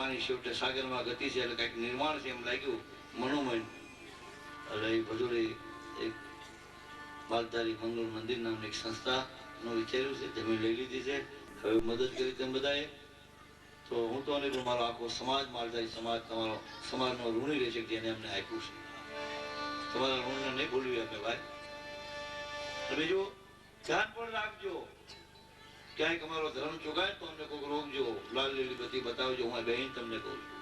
પાણી છેવટે સાગરમાં ગતિ છે એટલે કંઈક નિર્માણ છે એમ લાગ્યું મનોમય. એટલે એ ભજોડી એક માલધારી મંગળ મંદિર નામની એક સંસ્થાનું વિચાર્યું છે, જમીન લઈ લીધી છે. હવે મદદ કરી તેમ બધાએ. તો હું તો નહીં, મારો આખો સમાજ, માલધારી સમાજ તમારો સમાજનો ઋણી રહેશે જેને અમને આપ્યું છે. તમારા ઋણને નહીં ભૂલવી અમે ભાઈ. બીજું ધ્યાન પણ રાખજો, ક્યાંક અમારો ધર્મ ચુકાય તો અમને કોઈક રોકજો, લાલ લીલી બત્તી બતાવજો. હું બહેન તમને કહું છું,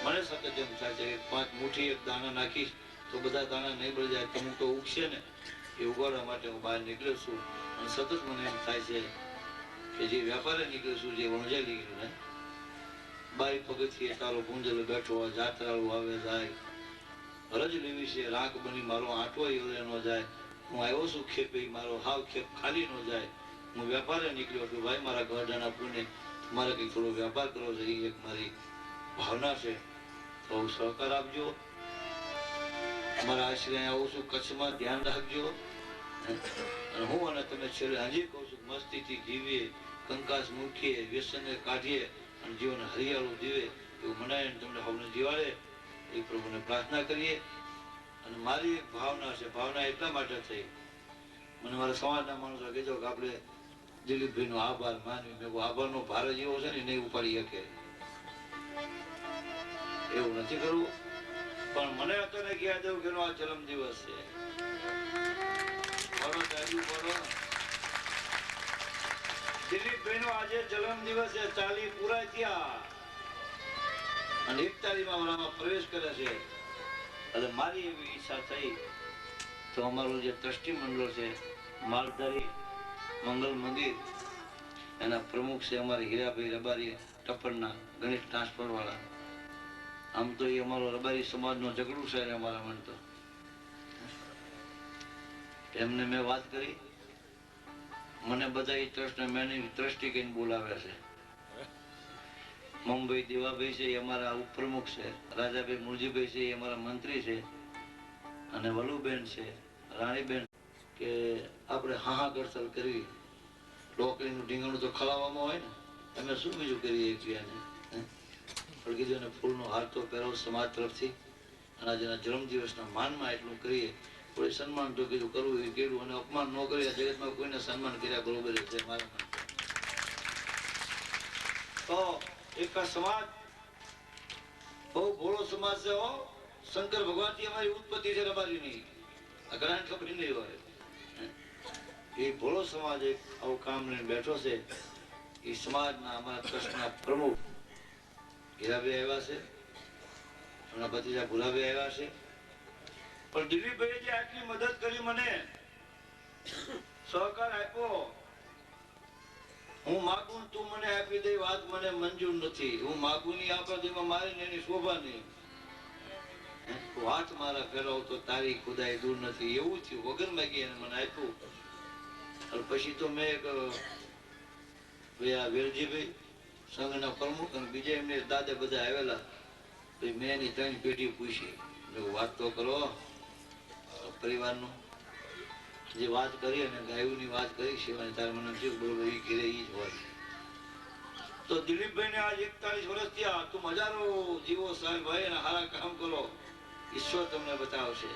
મને સતત એમ થાય છે 5 મુઠ્ઠી એક દાણા નાખીશ તો બધા દાણા નહીં બળી જાય. અમુક તો ઉગશે ને એ ઉગાડવા માટે હું બહાર નીકળ્યો છું. અને સતત મને એમ થાય છે કે જે વ્યાપારે નીકળ્યું છું, જે વણજાઈ નીકળ્યું ને, બાઈ પગથિયે તારો ગુંજલો બેઠો હોય, જાત્રાળુ આવે જાય, રજ લેવી છે રાખ બની મારો આંટો એવડે ન જાય. હું આવ્યો છું ખેપે, મારો હાવ ખેપ ખાલી ન જાય. હું વ્યાપારે નીકળ્યો છું ભાઈ, મારા ગઢાના પુણે મારે કંઈક થોડો વ્યાપાર કરવો છે, એ એક મારી ભાવના છે. તો સહકાર આપજો. મારા આશ્રય આવું છું કચ્છમાં, ધ્યાન રાખજો. અને હું અને તમે છેલ્લે હજી કહું છું, મસ્તીથી જીવીએ, કંકાસ મૂકીએ, વ્યસનને કાઢીએ અને જીવન હરિયાળું જીવે એવું મનાય તમને સૌને જીવાડે એ પ્રભુને પ્રાર્થના કરીએ. અને મારી એક ભાવના છે, ભાવના એટલા માટે થઈ, મને મારા સમાજના માણસો કહેજો કે આપણે દિલીપભાઈનો આભાર માનવી. મેં આભારનો ભાર જ એવો છે ને નહીં ઉપાડી શકે એવું નથી કરવું. પણ મને અત્યારે કહેવા દેવું કે આ જન્મ દિવસ છે, દિલીપભાઈનો આજે જન્મ દિવસ છે, 40 પૂરા થયા અને 41માં પ્રવેશ કરે છે. એટલે મારી એવી ઈચ્છા થઈ તો અમારું જે ટ્રસ્ટી મંડળ છે માલધારી મંગલ મંદિર, એના પ્રમુખ છે અમારે હીરાભાઈ રબારી, ટપ્પરના ગણેશ ટ્રાન્સફર વાળા. આમ તો એ અમારો રબારી સમાજનો ઝઘડું છે અમારા મન તો. એમને મેં વાત કરી, મને બધા એ ટ્રસ્ટને મેનેજ ટ્રસ્ટી કહીને બોલાવે છે. મુંબઈ દેવાભાઈ છે એ અમારા ઉપપ્રમુખ છે, રાજાભાઈ મુરજીભાઈ છે એ અમારા મંત્રી છે, અને વલુબેન છે, રાણીબેન, કે આપણે હાહાગરસલ કરવી. ઢોકળીનું ઢીંગણું તો ખલાવવામાં હોય ને, અમે શું બીજું કરીએ એકબીજાને. પણ કીધું એને ફૂલનો હાર તો પહેરો સમાજ તરફથી, અને આજના જન્મદિવસના માનમાં એટલું કરીએ. કોઈ સન્માન તો કીધું કરવું એ કેવું, અને અપમાન ન કરી. જગતમાં કોઈને સન્માન કર્યા બરોબર છે મારા મન. તો એક સમાજ બહુ ભોળો સમાજ છે હો. શંકર ભગવાન થી અમારી ઉત્પત્તિ છે રબારીની, આ ઘણા ખબર નહીં હોય. એ ભોળો સમાજ એક આવું કામ લઈને બેઠો છે. એ સમાજના અમારા ટ્રસ્ટના પ્રમુખ હીરાભાઈ આવ્યા છે, એમના ભત્રીજા ભુલાભાઈ આવ્યા છે. પણ દિલીપભાઈ જે આટલી મદદ કરી, મને સહકાર આપ્યો, હું માગું તું મને આપી દે વાત મને મંજૂર નથી. હું માગું ની આપે તેમાં મારી ને એની શોભા નહીં. વાત મારા ફેરવ તો તારી ખુદાઈ દૂર નથી. એવું થયું, વગર માગી એને મને આપ્યું. અને પછી તો મેં એક વેલજીભાઈ સંઘના પ્રમુખ અને બીજા એમને દાદા બધા આવેલા, મેં એની 3 પેઢી પૂછી, વાત તો કરો પરિવારનું. જે વાત કરી અને ગાયુની વાત કરી શિવાની, તારે મને બરોબર એ ઘેરે એ જ હોય. તો દિલીપભાઈ ને આજ 41 વર્ષ થયા. તું હજારો જીવો સાહેબ ભાઈ અને સારા કામ કરો, ઈશ્વર તમને બતાવશે.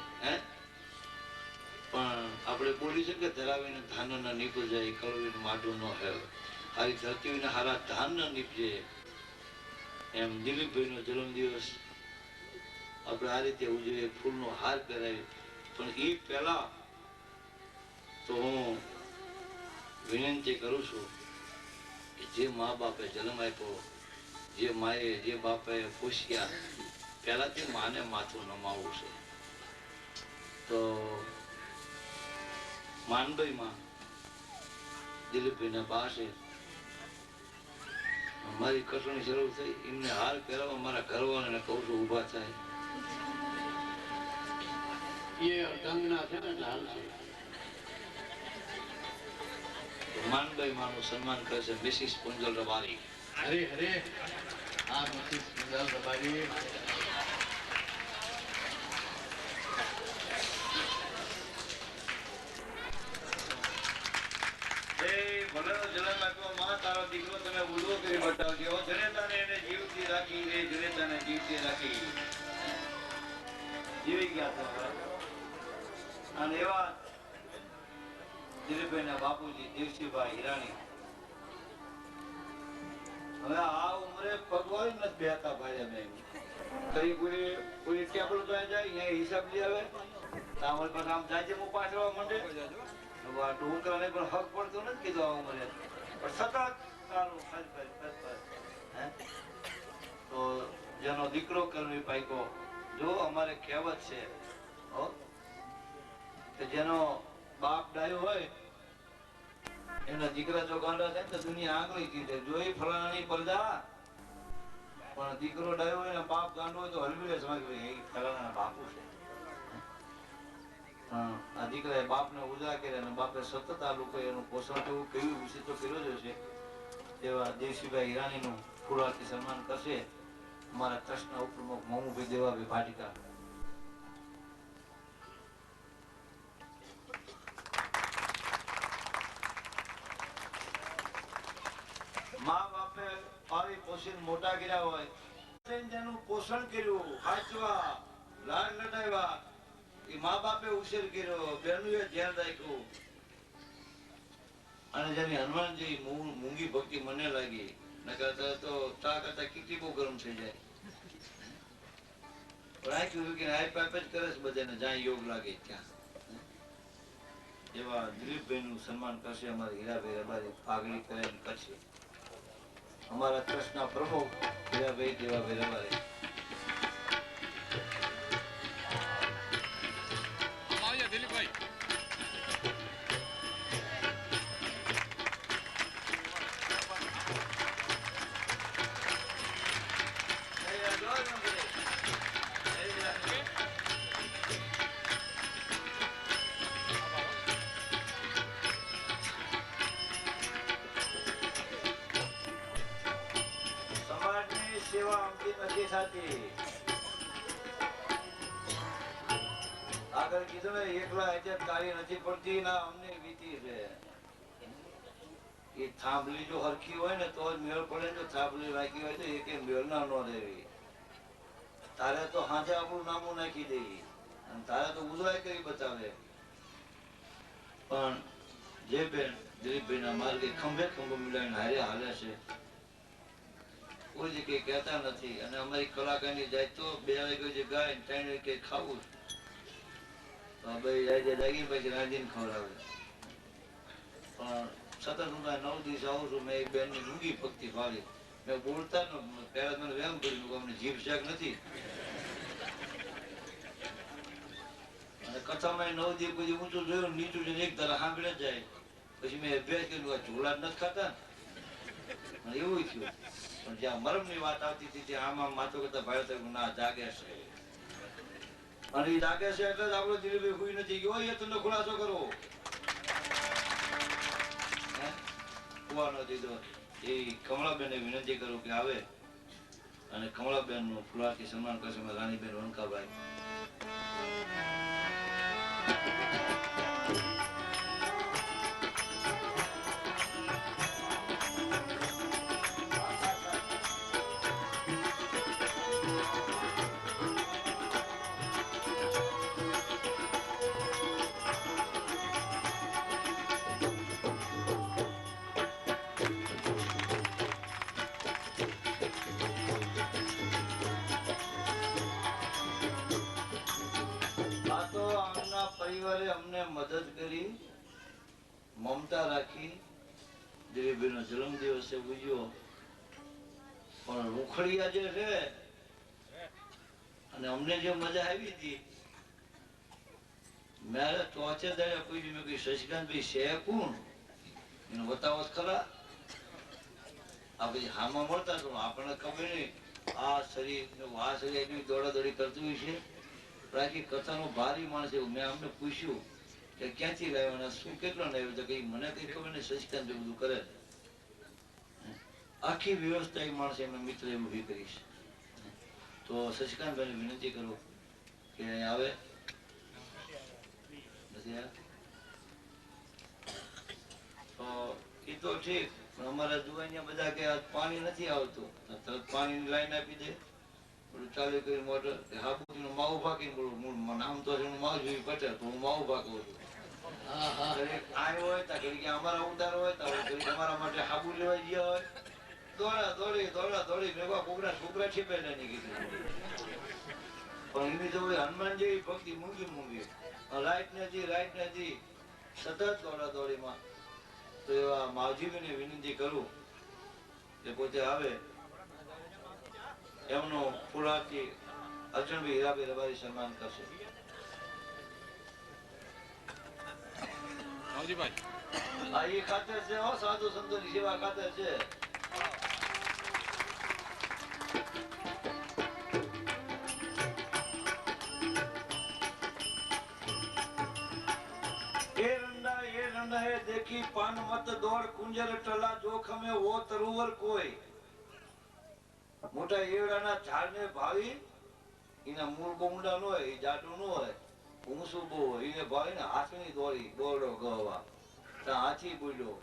પણ આપણે બોલી છે કે ધરાવીને ધાન ના નીપ જાય, કળવીને માઢું ન હેલ. આવી ધરતીને હારા ધાન ના નીપજે. એમ દિલીપભાઈ નો જન્મદિવસ આપણે આ રીતે ઉજવીએ, ફૂલનો હાર પહેરાવી. પણ એ પહેલા તો હું વિનંતી કરું છું કે જે મા બાપે જન્મ આપ્યો, જે માએ જે બાપે પોષ્યા, પહેલાથી માને માથું નમાવવું છે. તો માનભાઈમાં દિલીપભાઈના બા છે, મારી કસોણી શરૂ થઈ. એમને હાર પહેરાવવા મારા ઘરવાળાને કહું છું ઉભા થાય. માનભાઈ માનું સન્માન કરે છે મિસિસ પુંજલ રબારી. હરે હરે. આ મિસિસ પુંજલ રબારી ભલે જન્મ આપ્યો માં, તારો દીકરો તમે ઉલવો કરી બતાવજો. જને નથી જીવી ગયા છે. અને એવા દિલીપભાઈના બાપુજી દેવસીભાઈ હિરાણી હવે આ ઉંમરે પગવાળી નથી બેહતા ભાઈ. અમે કઈ કોઈ ટેબલ પર જાય અહીંયા હિસાબ લઈ આવે અમારી પાસે આમ જાય છે હું પાછળ માંડે ડોકરાને પણ હક પડતો નથી કીધું આ ઉંમરે પણ સતત સારું તો જેનો દીકરો કરવી પાઈકો જો અમારે કહેવત છે કે જેનો બાપ ડાયો હોય એના દીકરા જો ગાંડા થાય તો દુનિયા આગળ કીધે જોઈ ફલાણાની પરદા પણ દીકરો ડાયો હોય ને બાપ ગાંડો હોય તો હલવી લે સમજ એ ફલાણા બાપુ છે. આ દીકરાએ બાપને ઉજા કર્યા અને બાપે સતત આ લોકો એનું પોષણ કેવું કેવું વિશે તો કર્યો જ હશે. તેવા દેવસીભાઈ હિરાણીનું ફૂલહારથી સન્માન કરશે અમારા ટ્રસ્ટના ઉપપ્રમુખ મોમુભાઈ દેવાભાઈ ભાટિકા. મા બાપે પાળી પોષીને મોટા કર્યા હોય જેનું પોષણ કર્યું હાચવા લાડ લડાવ્યા એ મા બાપે ઉછેર કર્યો બેનુએ ધ્યાન રાખ્યું અને જેની હનુમાનજી મૂંગી ભક્તિ મને લાગી નકર તો ચા કરતા કેટલી બહુ ગરમ થઈ જાય પણ આખ્યું કે આ પાપ જ કરે છે બધાને જ્યાં યોગ લાગે ત્યાં. એવા દિલીપભાઈ નું સન્માન કરશે અમારા હીરાભાઈ રબારી પાઘડી કરીને કરશે અમારા ટ્રસ્ટના પ્રમુખ હીરાભાઈ દેવાભાઈ રબારી. સેવા અમથી નથી થતી. આગળ કીધું ને એકલા એટલે તાળી નથી પડતી ના અમને વીતી છે. એ થાંભલી જો હરખી હોય ને તો જ મેળ પડે. જો થાંભલી રાખી હોય તો એક મેળ ના ન રહેવી. તારે તો હાથે આપણું નામું નાખી દેવી અને તારે તો ઉજવાય કરી બતાવે. પણ જે બેન દિલીપભાઈ ના માર્ગે ખંભે ખંભો મિલાવીને હારે હાલે છે કોઈ જગ્યાએ કહેતા નથી. અને અમારી કલાકારની જાય તો 2 વાગે જે ગાય 3 વાગે ખાવું તો ભાઈ જાય જાગી પછી રાંધીને ખવડાવે. પણ સતત હું 9 દિવસ આવું છું. મેં એક બેનની ડુંગી ભક્તિ ફાળી. મેં બોલતા ને પહેલા મને વેમ કર્યું અમને જીભ શાક નથી. અને કથામાં 9 દિવસ પછી ઊંચું જોયું નીચું જોઈને એક ધારા સાંભળે જાય. પછી મેં અભ્યાસ કર્યું આ ઝોલા જ નથી ખાતા એવું થયું. પણ જ્યાં મરમ ની વાત આવતી હતી ત્યાં આમ માથું કરતા ભાઈ ના જાગે છે અને એ જાગે છે એટલે જ આપણો દિલીપભાઈ હુઈ નથી ગયો. એ તમને ખુલાસો કરો કુવાનો દીધો એ કમળાબેનને વિનંતી કરું કે આવે અને કમળાબેન નું ફુલાથી સન્માન કરશે રાણીબેન વણકાભાઈ. પરિવારે અમને મદદ કરી મમતા રાખી. દિલીપભાઈ નો જન્મ દિવસે ઉજ્યો પણ રૂખડિયા જે છે અને અમને જે મજા આવી હતી મારે ચોથે દાડે કોઈ મેં કઈ શશિકાંતભાઈ છે કોણ એને બતાવો ખરા. આ પછી હામાં મળતા તો આપણને ખબર નહીં આ શરીર એટલી દોડાદોડી કરતું હોય છે. આખી કથાનો ભારી માણસ એવું. મેં અમને પૂછ્યું કે ક્યાંથી લાવ્યા શું કેટલો લાવ્યો તો કઈ મને કઈ ખબર નહીં. શશિકાંત બધું કરે આખી વ્યવસ્થા એક માણસ એમના મિત્ર એમ ઉભી કરીશ. તો શશિકાંતભાઈને વિનંતી કરું કે આવે નથી તો એ તો ઠીક પણ અમારા જુવાનિયા બધા કે પાણી નથી આવતું તરત પાણીની લાઈન આપી દે. બધું ચાલુ કરી મોટર હાબુનું માવું ભાગીને બોલું નામ તો છે માવજી પટેલ તો હું માવું ભાગું છું. હા હા ઘડીક આય હોય તો ઘડીક અમારા ઉદાર હોય તો ઘડીક અમારા માટે હાબુ લેવા ગયા હોય દોડી ભેગા છોકરા છીપે ને કીધું પણ એની તો હનુમાન જેવી ભક્તિ મૂંગી રાઈટ નથી સતત દોડીમાં તો એવા માવજીને વિનંતી કરું કે પોતે આવે એમનો ફૂલાથી અર્જુનભાઈ હીરાભાઈ રબારી સન્માન કરશે. આ એ ખાતર છે હો, સાધુ સંતોની સેવા ખાતર છે. એ રંડા હે દેખી પાન મત દોડ કુંજર ટલા જોખમે વો તરુવર કોઈ. મોટા એવડાના ઝાડને ભાવી એના મૂળ બહુ ઊંડા ન હોય, એ જાડું ન હોય, ઊંસું બહુ હોય, એને ભાવીને હાથની દોરડો ગવા ત્યાં હાથી બોલ્યો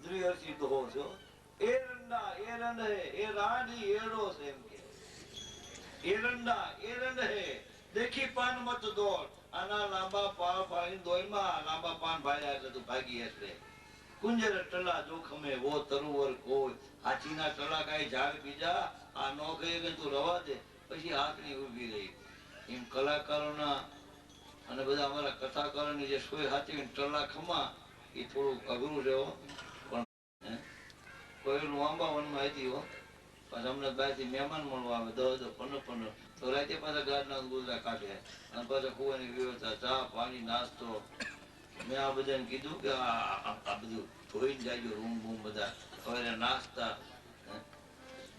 દ્રિહર્ષી દોહો છો. એ રંડા એ રંડ હે એ રાડી એડો છે એમ કે એ રંડ હે દેખી પાન મત દોડ. આના લાંબા પાન ભાઈ દોયમાં લાંબા પાન ભાડ્યા એટલે તું ભાગી હશે. કુંજર ટલા જોખમે વો તરુવર કોઈ. હાથીના ટલા કાંઈ ઝાડ બીજા આ નો કહે કે તું રવા દે પછી હાથની ઊભી રહી. એમ કલાકારોના અને બધા અમારા કથાકારોની જે સોય હાથી ટલા ખમા એ થોડું અઘરું છે પણ કોઈનું આંબાવનમાં હતી હો. પછી અમને બહારથી મહેમાન મળવા આવે 10-15 તો રાતે પાછા ગાડના ગુજરા કાઢે અને પાછા કુવાની વ્યવસ્થા ચા પાણી નાસ્તો. મેં આ બધાને કીધું કે આ બધું ધોઈને જાયજો રૂમ બૂમ બધા હવે નાસ્તા.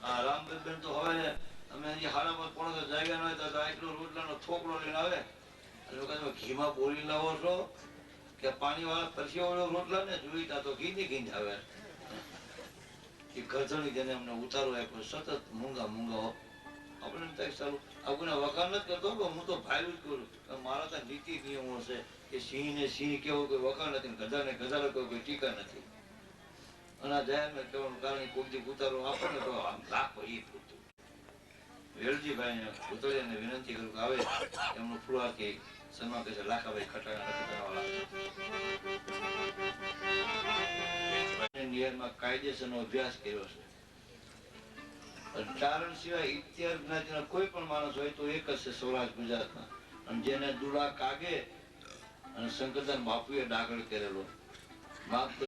આ રામબેન તો હવે અમે હજી હાડામાં પોણો જાગ્યા ન હોય તો આટલો રોટલાનો થોકડો લઈને આવે અને ઘીમાં બોલી લાવો છો કે પાણી વાળા પરસેવાળો રોટલા ને જોઈતા તો ઘી ને ઘી આવે. એ ગરજણી જેને અમને ઉતારો આપ્યો સતત મૂંગા આપણે સારું આપણે વખાણ નથી કરતો હું તો ભાઈ જ કરું. મારા તો નીતિ નિયમો છે કે સિંહ ને સિંહ કેવો કોઈ વખાણ નથી, ગધા ને ગધા કોઈ ટીકા નથી. અને આ જાહેરમાં કહેવાનું કારણ કોઈ દી ઉતારો આપો ને તો આમ રાખો એ પૂરતું. વેલજીભાઈ ને ઉતરિયાને વિનંતી કરું કે આવે એમનું ફુલવાથી સન્માન કરે છે. લાખાભાઈ ખટાણા નિયરમાં કાયદેસરનો અભ્યાસ કર્યો છે. ચારણ સિવાય ઇતિહાસ જ્ઞાતિનો કોઈ પણ માણસ હોય તો એક જ છે સૌરાષ્ટ્ર ગુજરાતમાં. અને જેને દુલા કાગે અને શંકરદાન બાપુએ ડાગર કરેલો માફ